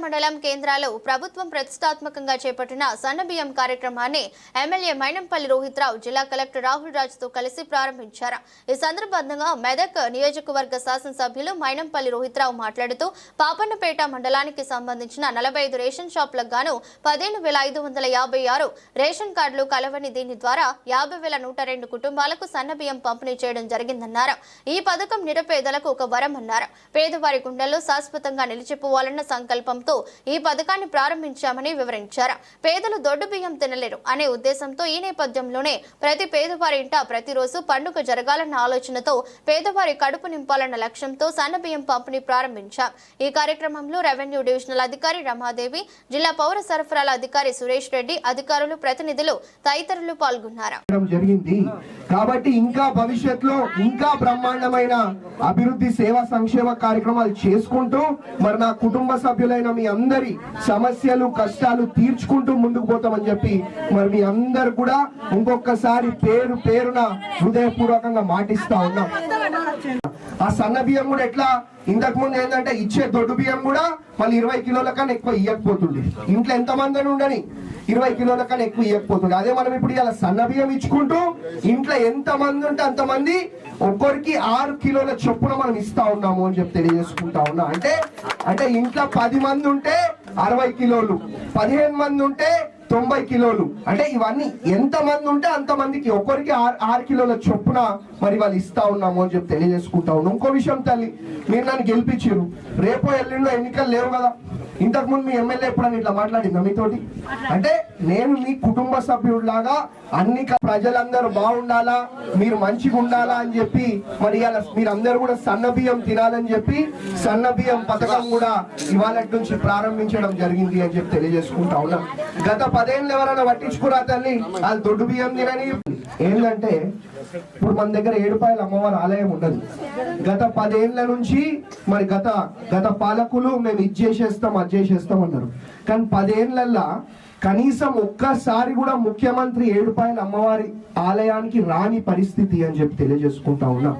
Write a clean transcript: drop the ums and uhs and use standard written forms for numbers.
మండలం కేంద్రాల్లో ప్రభుత్వం ప్రతిష్టాత్మకంగా చేపట్టిన సన్నబియ్యం కార్యక్రమాన్ని ఎమ్మెల్యే మైనంపల్లి రోహిత్రావు జిల్లా కలెక్టర్ రాహుల్ రాజ్తో కలిసి ప్రారంభించారు. ఈ సందర్భంగా మెదక్ నియోజకవర్గ శాసనసభ్యులు మైనంపల్లి రోహిత్రావు మాట్లాడుతూ పాపన్నపేట మండలానికి సంబంధించిన 45 రేషన్ షాపులకు గాను 15,556 రేషన్ కార్డులు కలవని దీని ద్వారా 50,102 కుటుంబాలకు సన్నబియ్యం పంపిణీ చేయడం జరిగిందన్నారు. ఈ పథకం నిరుపేదలకు ఒక వరం అన్నారు. పేదవారి గుండెల్లో శాశ్వతంగా నిలిచిపోవాలన్న సంకల్పంతో ఈ పథకాన్ని ప్రారంభించామని వివరించారు. పేదలు దొడ్డు బియ్యం తినలేరు అనే ఉద్దేశంతో ఈ నేపథ్యంలోనే ప్రతి పేదవారి ఇంట ప్రతిరోజు పండుగ జరగాలన్న ఆలోచనతో పేదవారి కడుపు నింపాలన్న లక్ష్యంతో సన్నబియ్యం పంపిణీ ప్రారంభించాం. ఈ కార్యక్రమంలో రెవెన్యూ డివిజనల్ అధికారి రమాదేవి, జిల్లా పౌర సరఫరాల అధికారి సురేష్ రెడ్డి, అధికారులు, ప్రతినిధులు తదితరులు పాల్గొన్నారు. కాబట్టి ఇంకా భవిష్యత్తులో ఇంకా బ్రహ్మాండమైన అభివృద్ధి సేవా సంక్షేమ కార్యక్రమాలు చేసుకుంటూ మరి నా కుటుంబ సభ్యులైన మీ అందరి సమస్యలు కష్టాలు తీర్చుకుంటూ ముందుకు పోతామని చెప్పి మరి మీ అందరు కూడా ఇంకొకసారి పేరు పేరున హృదయపూర్వకంగా మాటిస్తా ఉన్నాం. ఆ సన్న బియ్యం కూడా ఎట్లా ఇంతకు ముందు ఏంటంటే ఇచ్చే దొడ్డు బియ్యం కూడా మళ్ళీ 20 కిలోల కన్నా ఎక్కువ ఇవ్వకపోతుంది. ఇంట్లో ఎంతమంది అని ఉండని 20 కిలోల కన్నా ఎక్కువ ఇవ్వకపోతుంది. అదే మనం ఇప్పుడు ఇలా సన్న బియ్యం ఇచ్చుకుంటూ ఇంట్లో ఎంతమంది ఉంటే అంతమంది ఒక్కరికి 6 కిలోల చొప్పున మనం ఇస్తా ఉన్నాము అని చెప్పి తెలియజేసుకుంటా ఉన్నా. అంటే ఇంట్లో 10 మంది ఉంటే 60 కిలోలు, 15 మంది ఉంటే 90 కిలోలు. అంటే ఇవన్నీ ఎంత మంది ఉంటే అంత మందికి ఒక్కరికి 6 కిలోల చొప్పున మరి వాళ్ళు ఇస్తా ఉన్నాము అని చెప్పి తెలియజేసుకుంటా ఉన్నాం. ఇంకో విషయం తల్లి, మీరు నన్ను గెలిపించారు, రేపో ఎల్లుండో ఎన్నికలు లేవు కదా. ఇంతకు ముందు మీ ఎమ్మెల్యే ఎప్పుడైనా ఇట్లా మాట్లాడిందా మీతోటి? అంటే నేను మీ కుటుంబ సభ్యుడిలాగా అన్ని ప్రజలందరూ బాగుండాలా, మీరు మంచిగా ఉండాలా అని చెప్పి మరి ఇలా మీరందరూ కూడా సన్న బియ్యం తినాలని చెప్పి సన్న బియ్యం పథకం కూడా ఇవాళ నుంచి ప్రారంభించడం జరిగింది అని చెప్పి తెలియజేసుకుంటా ఉన్నాం. గత 10 ఏళ్ళు ఎవరైనా పట్టించుకురా తల్లి, వాళ్ళు దొడ్డు బియ్యం తినని. ఏంటంటే ఇప్పుడు మన దగ్గర ఏడుపాయల అమ్మవారి ఆలయం ఉండదు. గత 10 ఏళ్ల నుంచి మరి గత పాలకులు మేము ఇది చేసేస్తాం అది చేసేస్తాం అన్నారు. కానీ 10 ఏళ్లల్లా కనీసం ఒక్కసారి కూడా ముఖ్యమంత్రి ఏడుపాయల అమ్మవారి ఆలయానికి రాని పరిస్థితి అని చెప్పి తెలియజేసుకుంటా ఉన్నా.